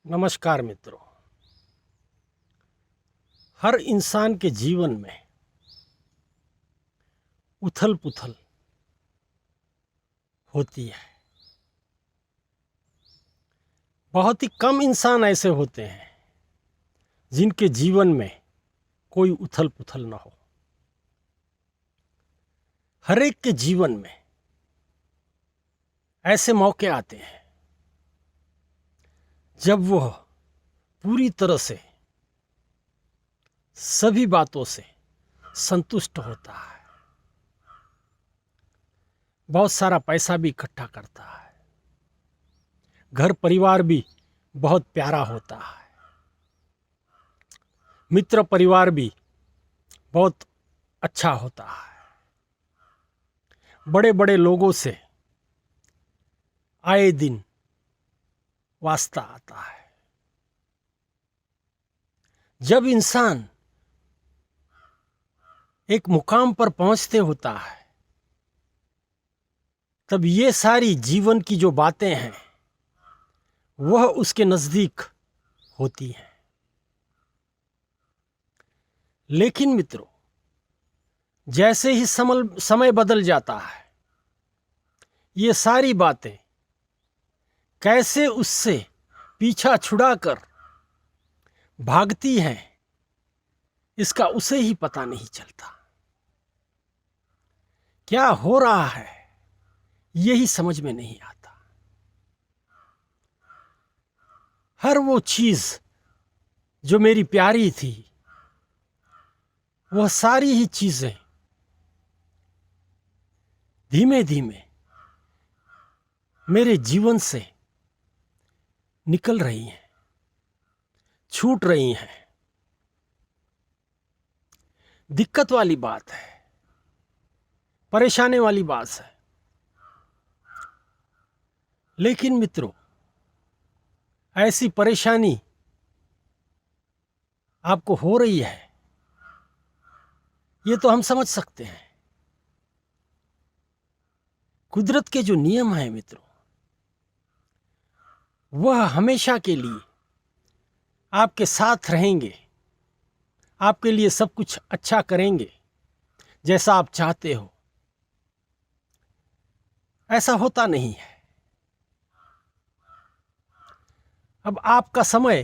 नमस्कार मित्रों। हर इंसान के जीवन में उथल पुथल होती है। बहुत ही कम इंसान ऐसे होते हैं जिनके जीवन में कोई उथल पुथल न हो। हर एक के जीवन में ऐसे मौके आते हैं जब वह पूरी तरह से सभी बातों से संतुष्ट होता है, बहुत सारा पैसा भी इकट्ठा करता है, घर परिवार भी बहुत प्यारा होता है, मित्र परिवार भी बहुत अच्छा होता है, बड़े बड़े लोगों से आए दिन वास्ता आता है। जब इंसान एक मुकाम पर पहुंचते होता है तब ये सारी जीवन की जो बातें हैं वह उसके नजदीक होती हैं। लेकिन मित्रों, जैसे ही समय बदल जाता है, ये सारी बातें कैसे उससे पीछा छुड़ाकर भागती हैं, इसका उसे ही पता नहीं चलता। क्या हो रहा है यही समझ में नहीं आता। हर वो चीज जो मेरी प्यारी थी, वह सारी ही चीजें धीमे धीमे मेरे जीवन से निकल रही हैं, छूट रही हैं। दिक्कत वाली बात है, परेशानी वाली बात है। लेकिन मित्रों, ऐसी परेशानी आपको हो रही है ये तो हम समझ सकते हैं। कुदरत के जो नियम हैं मित्रों, वह हमेशा के लिए आपके साथ रहेंगे, आपके लिए सब कुछ अच्छा करेंगे जैसा आप चाहते हो। ऐसा होता नहीं है। अब आपका समय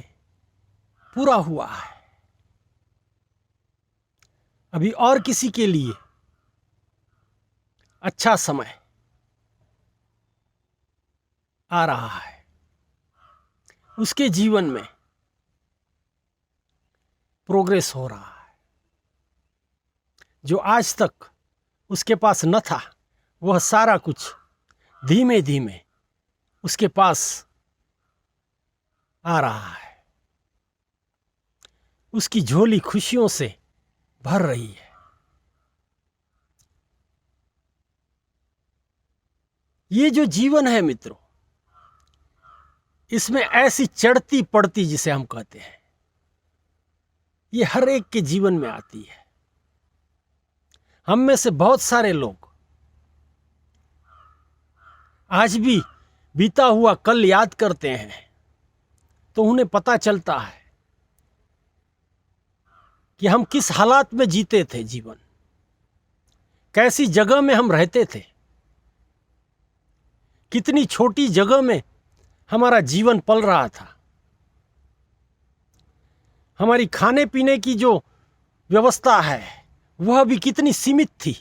पूरा हुआ है, अभी और किसी के लिए अच्छा समय आ रहा है। उसके जीवन में प्रोग्रेस हो रहा है। जो आज तक उसके पास न था, वह सारा कुछ धीमे धीमे उसके पास आ रहा है। उसकी झोली खुशियों से भर रही है। ये जो जीवन है मित्रों, इसमें ऐसी चढ़ती पड़ती जिसे हम कहते हैं, ये हर एक के जीवन में आती है। हम में से बहुत सारे लोग आज भी बीता हुआ कल याद करते हैं तो उन्हें पता चलता है कि हम किस हालात में जीते थे जीवन, कैसी जगह में हम रहते थे, कितनी छोटी जगह में हमारा जीवन पल रहा था। हमारी खाने पीने की जो व्यवस्था है वह भी कितनी सीमित थी।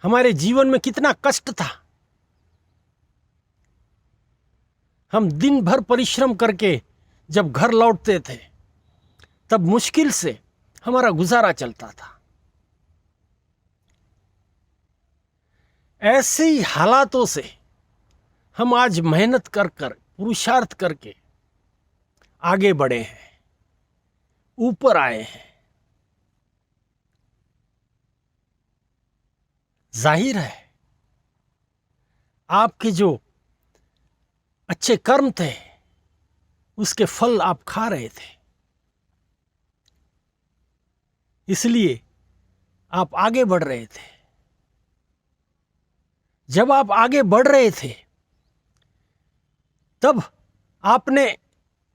हमारे जीवन में कितना कष्ट था। हम दिन भर परिश्रम करके जब घर लौटते थे तब मुश्किल से हमारा गुजारा चलता था। ऐसे ही हालातों से हम आज मेहनत कर कर, पुरुषार्थ करके आगे बढ़े हैं, ऊपर आए हैं। जाहिर है आपके जो अच्छे कर्म थे उसके फल आप खा रहे थे, इसलिए आप आगे बढ़ रहे थे। जब आप आगे बढ़ रहे थे तब आपने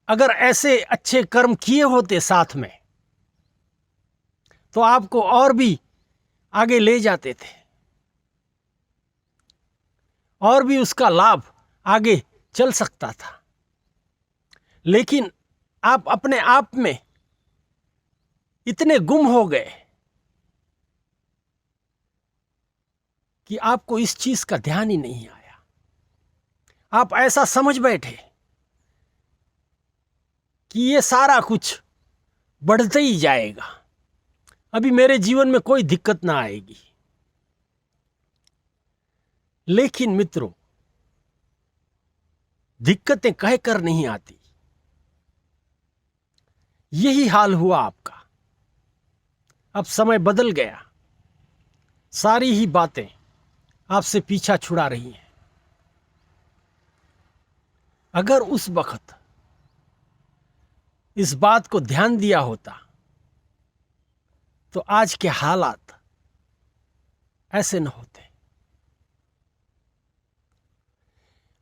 अगर ऐसे अच्छे कर्म किए होते साथ में, तो आपको और भी आगे ले जाते थे, और भी उसका लाभ आगे चल सकता था। लेकिन आप अपने आप में इतने गुम हो गए कि आपको इस चीज का ध्यान ही नहीं आया। आप ऐसा समझ बैठे कि ये सारा कुछ बढ़ते ही जाएगा, अभी मेरे जीवन में कोई दिक्कत ना आएगी। लेकिन मित्रों, दिक्कतें कहकर नहीं आती। यही हाल हुआ आपका। अब समय बदल गया, सारी ही बातें आपसे पीछा छुड़ा रही हैं। अगर उस वक्त इस बात को ध्यान दिया होता तो आज के हालात ऐसे न होते।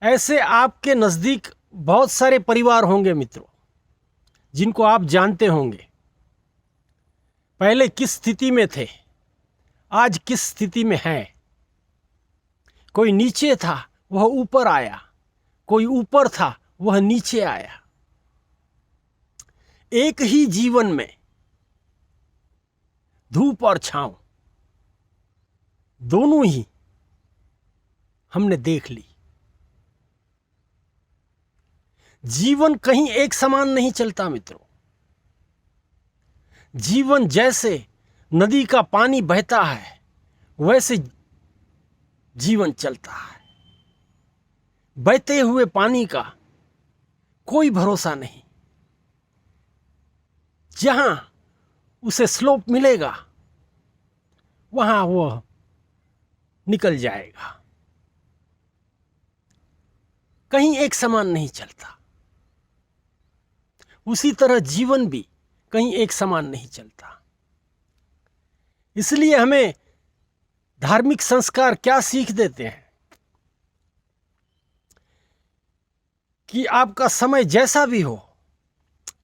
ऐसे आपके नजदीक बहुत सारे परिवार होंगे मित्रों, जिनको आप जानते होंगे, पहले किस स्थिति में थे, आज किस स्थिति में हैं। कोई नीचे था, वह ऊपर आया, कोई ऊपर था, वह नीचे आया। एक ही जीवन में धूप और छांव दोनों ही हमने देख ली। जीवन कहीं एक समान नहीं चलता मित्रों। जीवन जैसे नदी का पानी बहता है, वैसे जीवन चलता है। बहते हुए पानी का कोई भरोसा नहीं। जहां उसे स्लोप मिलेगा, वहां वह निकल जाएगा। कहीं एक समान नहीं चलता। उसी तरह जीवन भी कहीं एक समान नहीं चलता। इसलिए हमें धार्मिक संस्कार क्या सीख देते हैं कि आपका समय जैसा भी हो,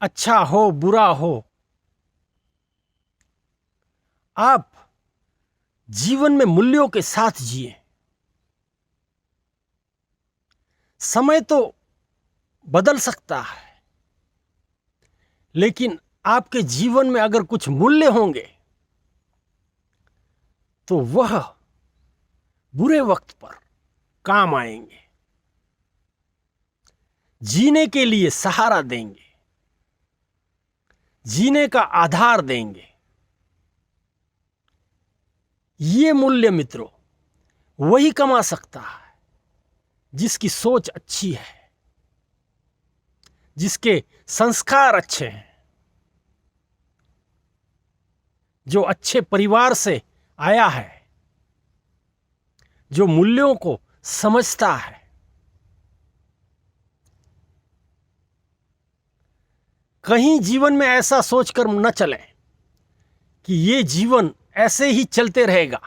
अच्छा हो बुरा हो, आप जीवन में मूल्यों के साथ जिए। समय तो बदल सकता है, लेकिन आपके जीवन में अगर कुछ मूल्य होंगे तो वह बुरे वक्त पर काम आएंगे, जीने के लिए सहारा देंगे, जीने का आधार देंगे। ये मूल्य मित्रों वही कमा सकता है जिसकी सोच अच्छी है, जिसके संस्कार अच्छे हैं, जो अच्छे परिवार से आया है, जो मूल्यों को समझता है। कहीं जीवन में ऐसा सोचकर न चलें कि ये जीवन ऐसे ही चलते रहेगा।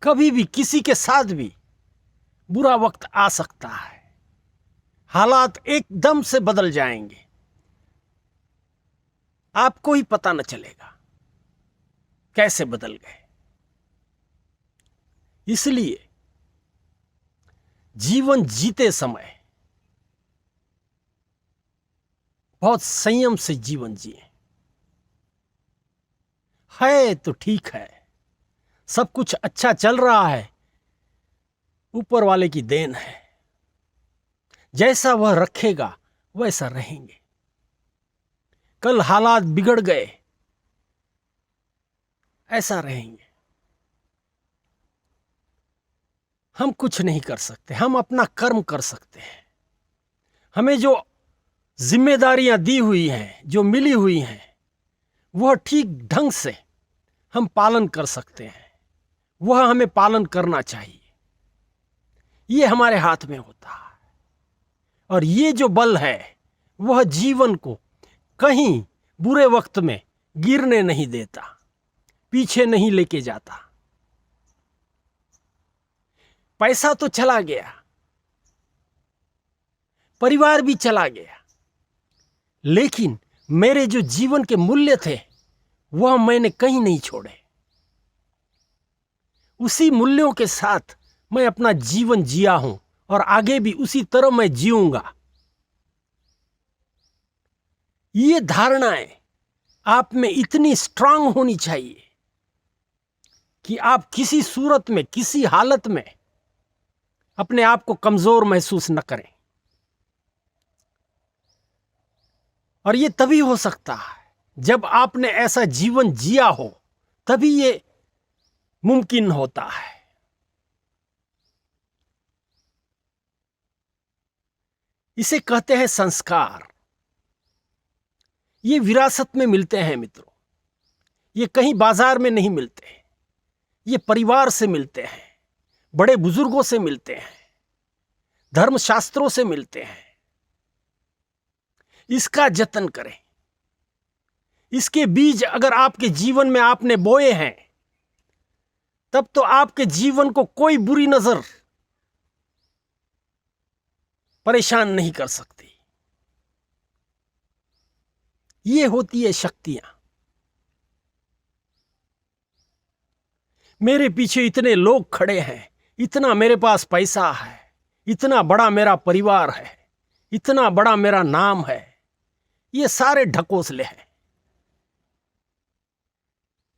कभी भी किसी के साथ भी बुरा वक्त आ सकता है, हालात एकदम से बदल जाएंगे, आपको ही पता न चलेगा कैसे बदल गए। इसलिए जीवन जीते समय बहुत संयम से जीवन जिए। है तो ठीक है, सब कुछ अच्छा चल रहा है, ऊपर वाले की देन है। जैसा वह रखेगा वैसा रहेंगे। कल हालात बिगड़ गए, ऐसा रहेंगे। हम कुछ नहीं कर सकते, हम अपना कर्म कर सकते हैं। हमें जो जिम्मेदारियां दी हुई हैं, जो मिली हुई हैं, वह ठीक ढंग से हम पालन कर सकते हैं। वह हमें पालन करना चाहिए। ये हमारे हाथ में होता है। और ये जो बल है, वह जीवन को कहीं बुरे वक्त में गिरने नहीं देता, पीछे नहीं लेके जाता। पैसा तो चला गया, परिवार भी चला गया, लेकिन मेरे जो जीवन के मूल्य थे वह मैंने कहीं नहीं छोड़े। उसी मूल्यों के साथ मैं अपना जीवन जिया हूं और आगे भी उसी तरह मैं जीऊंगा। ये धारणाएं आप में इतनी स्ट्रांग होनी चाहिए कि आप किसी सूरत में, किसी हालत में अपने आप को कमजोर महसूस न करें। और ये तभी हो सकता है जब आपने ऐसा जीवन जिया हो, तभी ये मुमकिन होता है। इसे कहते हैं संस्कार। ये विरासत में मिलते हैं मित्रों, ये कहीं बाजार में नहीं मिलते, ये परिवार से मिलते हैं, बड़े बुजुर्गों से मिलते हैं, धर्मशास्त्रों से मिलते हैं। इसका जतन करें। इसके बीज अगर आपके जीवन में आपने बोए हैं, तब तो आपके जीवन को कोई बुरी नजर परेशान नहीं कर सकती। ये होती है शक्तियां। मेरे पीछे इतने लोग खड़े हैं, इतना मेरे पास पैसा है, इतना बड़ा मेरा परिवार है, इतना बड़ा मेरा नाम है, ये सारे ढकोसले हैं।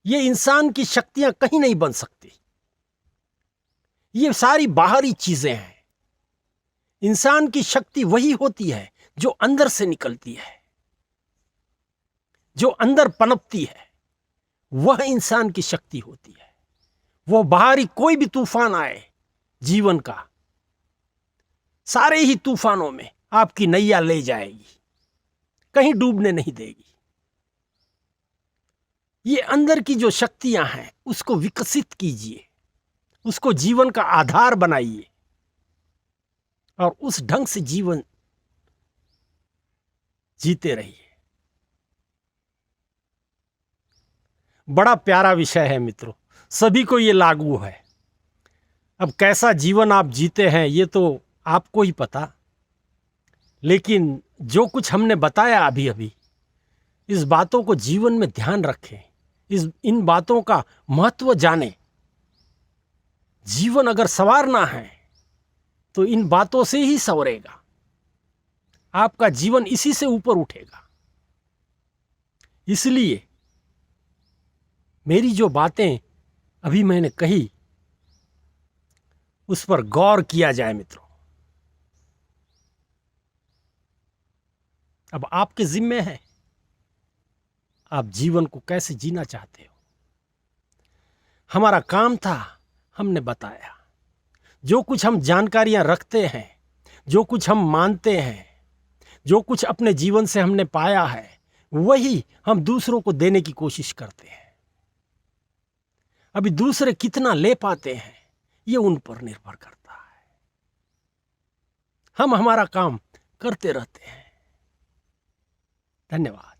ये इंसान की शक्तियां कहीं नहीं बन सकती। ये सारी बाहरी चीजें हैं। इंसान की शक्ति वही होती है जो अंदर से निकलती है, जो अंदर पनपती है, वह इंसान की शक्ति होती है। वो बाहरी कोई भी तूफान आए जीवन का, सारे ही तूफानों में आपकी नैया ले जाएगी, कहीं डूबने नहीं देगी। ये अंदर की जो शक्तियां हैं उसको विकसित कीजिए, उसको जीवन का आधार बनाइए और उस ढंग से जीवन जीते रहिए। बड़ा प्यारा विषय है मित्रों, सभी को ये लागू है। अब कैसा जीवन आप जीते हैं ये तो आपको ही पता, लेकिन जो कुछ हमने बताया अभी अभी, इस बातों को जीवन में ध्यान रखें, इन बातों का महत्व जानें। जीवन अगर संवारना है तो इन बातों से ही संवरेगा। आपका जीवन इसी से ऊपर उठेगा। इसलिए मेरी जो बातें अभी मैंने कही उस पर गौर किया जाए मित्रों। अब आपके जिम्मे है आप जीवन को कैसे जीना चाहते हो। हमारा काम था, हमने बताया। जो कुछ हम जानकारियां रखते हैं, जो कुछ हम मानते हैं, जो कुछ अपने जीवन से हमने पाया है, वही हम दूसरों को देने की कोशिश करते हैं। अभी दूसरे कितना ले पाते हैं ये उन पर निर्भर करता है। हम हमारा काम करते रहते हैं। धन्यवाद।